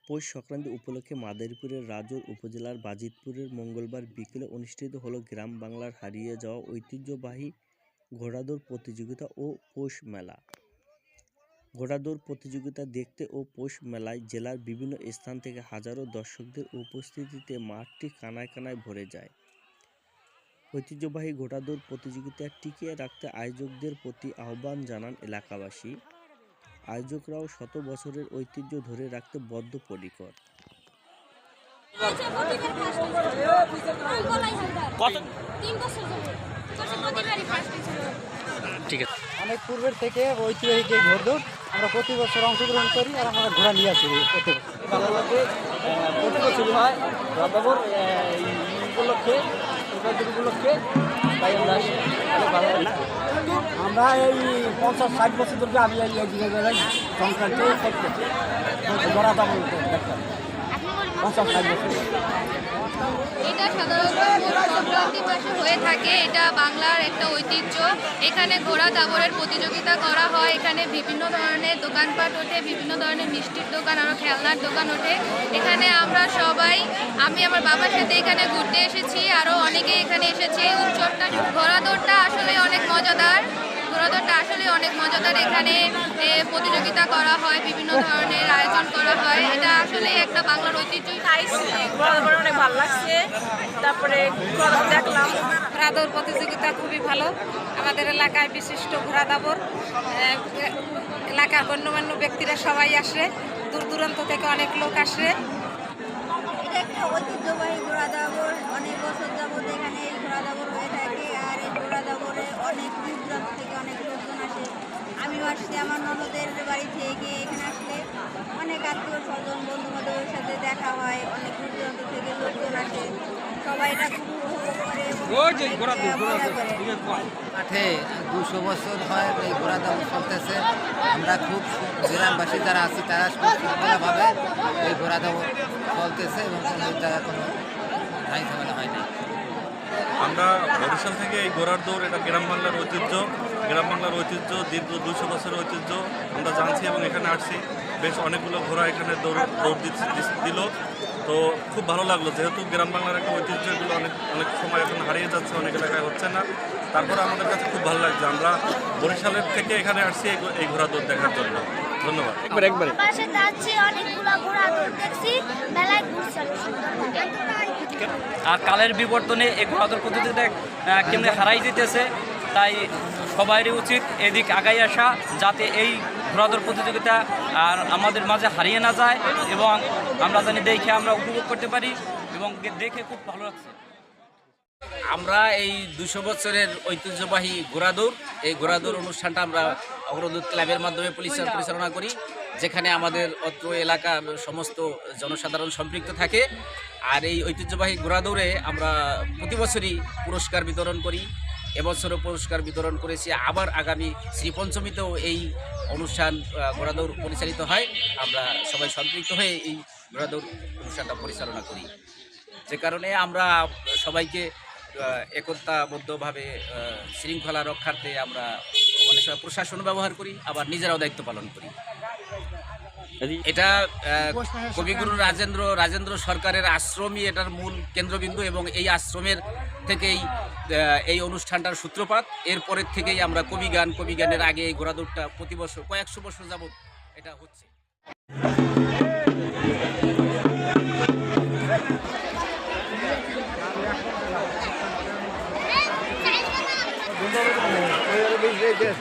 পৌষ সংক্রান্তি উপলক্ষে মাদারীপুরের রাজৌর উপজেলার বাজিতপুরে মঙ্গলবার বিকেলে অনুষ্ঠিত হলো গ্রাম বাংলার হারিয়ে যাওয়া ঐতিহ্যবাহী ঘোড়াদৌড় প্রতিযোগিতা ও পৌষ মেলা। ঘোড়াদৌড় প্রতিযোগিতা দেখতে ও পৌষ মেলায় জেলার বিভিন্ন স্থান থেকে হাজারো দর্শকদের উপস্থিতিতে মাঠটি কানায় কানায় ভরে যায়। ঐতিহ্যবাহী ঘোড়াদৌড় প্রতিযোগিতা টিকিয়ে রাখতে আয়োজকদের প্রতি আহ্বান জানান এলাকাবাসী। আয়োজকরাও শত বছরের ঐতিহ্য ধরে রাখতে বদ্ধপরিকর। অনেক পূর্বের থেকে ঐতিহাসিক এই ঘোড়দৌড় আমরা প্রতি বছর অংশগ্রহণ করি আর আমরা ঘোড়া নিয়ে আসি প্রতি বছর হয় ঘোড়াদৌড় উপলক্ষে উপলক্ষে তাই আমরা এই 50-60 বছর ধরে আমি এই সংক্রান্তি করতেছি ঘোড়া দাবল দেখতাম 50-60 বছর। এটা সাধারণত সংক্রান্তি মাসে হয়ে থাকে। এটা বাংলার একটা ঐতিহ্য। এখানে ঘোড়া দাবরের প্রতিযোগিতা করা হয়। এখানে বিভিন্ন ধরনের দোকানপাট ওঠে, বিভিন্ন ধরনের মিষ্টির দোকান আরও খেলনার দোকান ওঠে। এখানে আমরা সবাই, আমি আমার বাবার সাথে এখানে ঘুরতে এসেছি, আরও অনেকে এখানে এসেছে। এই উৎসবটা ঘোড়া দৌড়টা আসলে অনেক মজাদার। ঘোড়াদৌড়টা আসলে অনেক মজাদার। এখানে প্রতিযোগিতা করা হয়, বিভিন্ন ধরনের আয়োজন করা হয়। এটা আসলে একটা বাংলার ঐতিহ্য। ঘোড়াদৌড় অনেক ভালো লাগছে। তারপরে ঘোড়াদৌড় দেখলাম। ঘোড়াদৌড় প্রতিযোগিতা খুবই ভালো। আমাদের এলাকায় বিশিষ্ট ঘোড়া দাবর এলাকার গণ্যমান্য ব্যক্তিরা সবাই আসে, দূর দূরান্ত থেকে অনেক লোক আসে। এটা একটা ঐতিহ্যবাহী ঘোড়া দাবর। অনেক বছর যাবত এখানে এই ঘোড়া দাবর হয়ে থাকে। আর এই ঘোড়া দাবরে অনেক দূর দূরান্ত থেকে অনেক লোকজন আসে। আমিও আসছি আমার ননদের বাড়ি থেকে। এখানে আসলে অনেক আত্মীয় স্বজন বন্ধু বান্ধবের সাথে দেখা হয়। অনেক দূর দূরান্ত থেকে লোকজন আসে। সবাই এটা খুব উপভোগ করে। মাঠে 200 বছর হয় এই ঘোড়া দাবর চলতেছে। আমরা খুব গ্রামবাসী যারা আছি তারা খুব শৃঙ্খলাভাবে এই ঘোড়া দাবর চলতেছে এবং কোনো জায়গায় কোনো ধাই ঝামেলা হয় না। আমরা বরিশাল থেকে এই ঘোড়ার দৌড়, এটা গ্রাম বাংলার ঐতিহ্য। গ্রাম বাংলার ঐতিহ্য দীর্ঘ 200 বছরের ঐতিহ্য আমরা জানছি এবং এখানে আসছি। বেশ অনেকগুলো ঘোড়া এখানে দৌড় দিল, তো খুব ভালো লাগলো। যেহেতু গ্রাম বাংলার একটা ঐতিহ্য, এগুলো অনেক সময় এখন হারিয়ে যাচ্ছে, অনেক এলাকায় হচ্ছে না। তারপরে আমাদের কাছে খুব ভালো লাগছে। আমরা বরিশালের থেকে এখানে আসছি এই ঘোড়া দৌড় দেখার জন্য। ধন্যবাদ। আর কালের বিবর্তনে এই ঘোড়াদৌড় প্রতিযোগিতা কেমনে হারাই যেতেছে, তাই সবারই উচিত এদিক আগাই আসা, যাতে এই ঘোড়াদৌড় প্রতিযোগিতা আর আমাদের মাঝে হারিয়ে না যায় এবং আমরা জানি দেখে আমরা উপভোগ করতে পারি এবং দেখে খুব ভালো লাগছে। আমরা এই 200 বছরের ঐতিহ্যবাহী ঘোড়াদৌড়, এই ঘোড়াদৌড় অনুষ্ঠানটা আমরা অগ্রদূত ক্লাবের মাধ্যমে পরিচালনা করি, যেখানে আমাদের অত্র এলাকার সমস্ত জনসাধারণ সম্পৃক্ত থাকে। আর এই ঐতিহ্যবাহী ঘোড়াদৌড়ে আমরা প্রতি বছরই পুরস্কার বিতরণ করি। এবছরও পুরস্কার বিতরণ করেছি। আবার আগামী শ্রীপঞ্চমীতেও এই অনুষ্ঠান ঘোড়াদৌড় পরিচালিত হয়। আমরা সবাই সম্পৃক্ত হয়ে এই ঘোড়াদৌড় অনুষ্ঠানটা পরিচালনা করি, যে কারণে আমরা সবাইকে একতাবদ্ধভাবে শৃঙ্খলা রক্ষার্থে আমরা অনেক সময় প্রশাসন ব্যবহার করি, আবার নিজেরাও দায়িত্ব পালন করি। এটা কবিগুরু রাজেন্দ্র সরকারের আশ্রমই এটার মূল কেন্দ্রবিন্দু এবং এই আশ্রমের থেকেই এই অনুষ্ঠানটার সূত্রপাত। এরপরের থেকেই আমরা কবিগানের আগে এই ঘোড়াদৌড়টা প্রতি বছর কয়েকশো বছর যাবৎ এটা হচ্ছে। Yes.